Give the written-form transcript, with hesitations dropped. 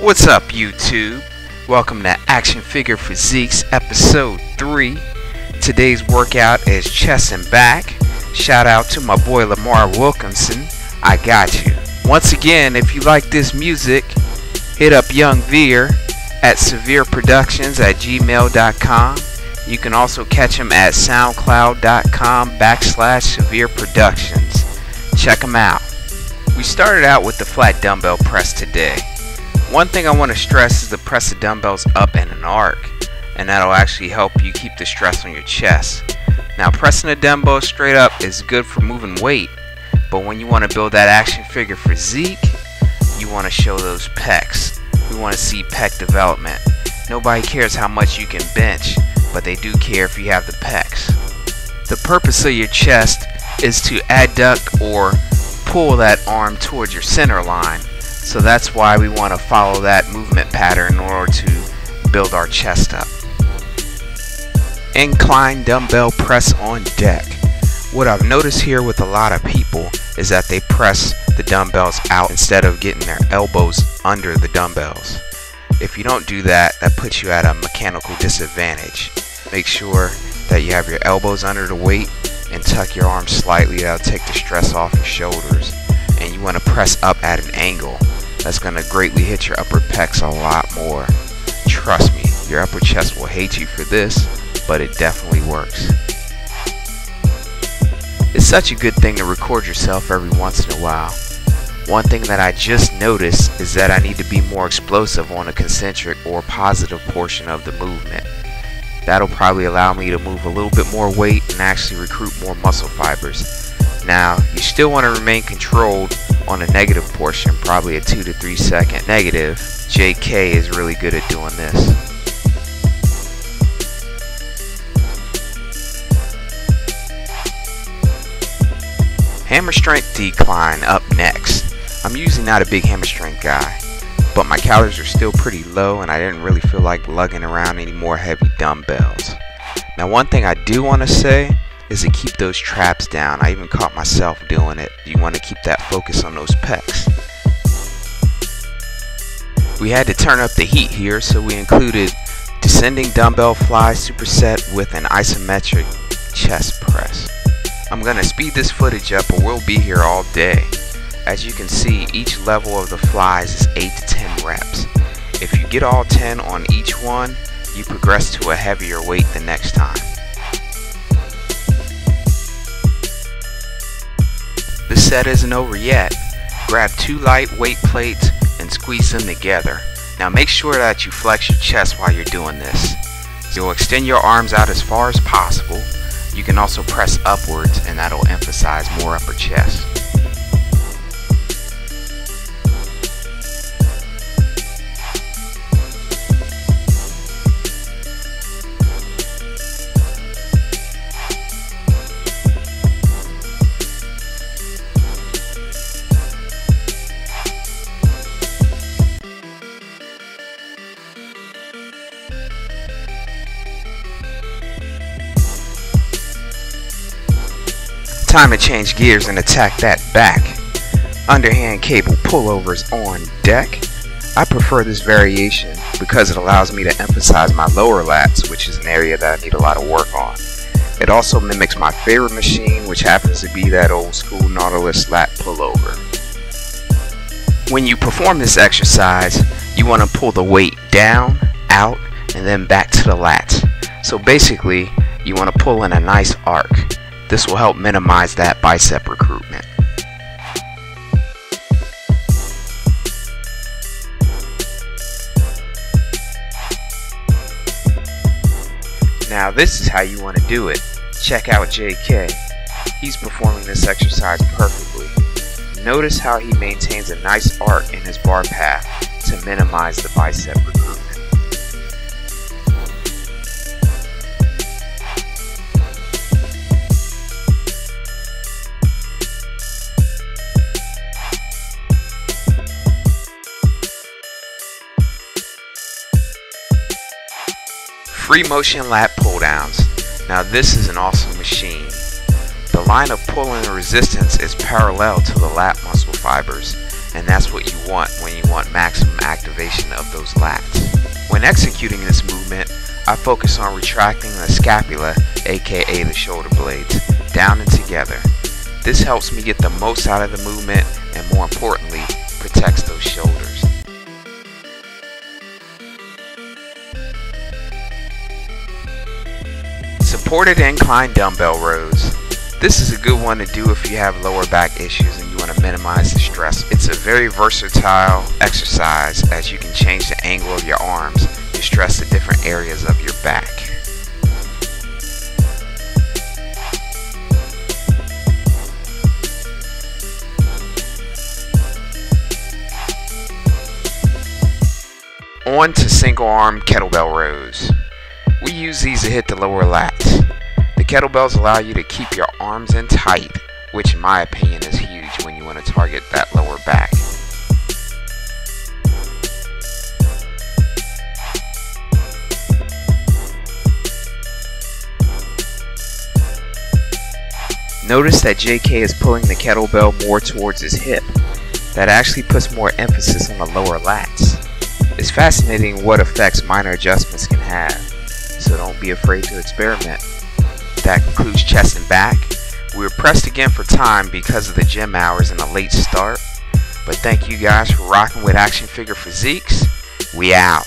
What's up, YouTube? Welcome to Action Figure Physiques episode 3. Today's workout is chest and back. Shout out to my boy Lamar Wilkinson. I got you. Once again, if you like this music, hit up Young Veer at severeproductions@gmail.com. You can also catch him at soundcloud.com/severeproductions. Check him out. We started out with the flat dumbbell press today. One thing I want to stress is to press the dumbbells up in an arc, and that'll actually help you keep the stress on your chest. Now, pressing the dumbbell straight up is good for moving weight, but when you want to build that action figure physique, you want to show those pecs. We want to see pec development. Nobody cares how much you can bench, but they do care if you have the pecs. The purpose of your chest is to adduct or pull that arm towards your center line. So that's why we want to follow that movement pattern in order to build our chest up. Incline dumbbell press on deck. What I've noticed here with a lot of people is that they press the dumbbells out instead of getting their elbows under the dumbbells. If you don't do that, that puts you at a mechanical disadvantage. Make sure that you have your elbows under the weight and tuck your arms slightly. That'll take the stress off your shoulders. And you want to press up at an angle. That's going to greatly hit your upper pecs a lot more. Trust me, your upper chest will hate you for this, but it definitely works. It's such a good thing to record yourself every once in a while. One thing that I just noticed is that I need to be more explosive on a concentric or positive portion of the movement. That'll probably allow me to move a little bit more weight and actually recruit more muscle fibers. Now, you still want to remain controlled on a negative portion, probably a 2 to 3 second negative. JK is really good at doing this. Hammer strength decline up next. I'm usually not a big hammer strength guy, but my calories are still pretty low and I didn't really feel like lugging around any more heavy dumbbells. Now, one thing I do want to say is to keep those traps down. I even caught myself doing it. You want to keep that focus on those pecs. We had to turn up the heat here, so we included descending dumbbell fly superset with an isometric chest press. I'm going to speed this footage up or we'll be here all day. As you can see, each level of the flies is 8 to 10 reps. If you get all 10 on each one, you progress to a heavier weight the next time. The set isn't over yet. Grab 2 light weight plates and squeeze them together. Now make sure that you flex your chest while you're doing this. You'll extend your arms out as far as possible. You can also press upwards and that'll emphasize more upper chest. Time to change gears and attack that back. Underhand cable pullovers on deck. I prefer this variation because it allows me to emphasize my lower lats, which is an area that I need a lot of work on. It also mimics my favorite machine, which happens to be that old school Nautilus lat pullover. When you perform this exercise, you want to pull the weight down, out, and then back to the lats. So basically, you want to pull in a nice arc. This will help minimize that bicep recruitment. Now this is how you want to do it. Check out JK. He's performing this exercise perfectly. Notice how he maintains a nice arc in his bar path to minimize the bicep recruitment. Free motion lat pull downs. Now this is an awesome machine. The line of pull and resistance is parallel to the lat muscle fibers, and that's what you want when you want maximum activation of those lats. When executing this movement, I focus on retracting the scapula, aka the shoulder blades, down and together. This helps me get the most out of the movement and, more importantly, protects those shoulders. Supported incline dumbbell rows. This is a good one to do if you have lower back issues and you want to minimize the stress. It's a very versatile exercise as you can change the angle of your arms to stress the different areas of your back. On to single arm kettlebell rows. We use these to hit the lower lats. The kettlebells allow you to keep your arms in tight, which in my opinion is huge when you want to target that lower back. Notice that JK is pulling the kettlebell more towards his hip. That actually puts more emphasis on the lower lats. It's fascinating what effects minor adjustments can have, so don't be afraid to experiment. That concludes chest and back. We were pressed again for time because of the gym hours and a late start, but thank you guys for rocking with Action Figure Physiques. We out.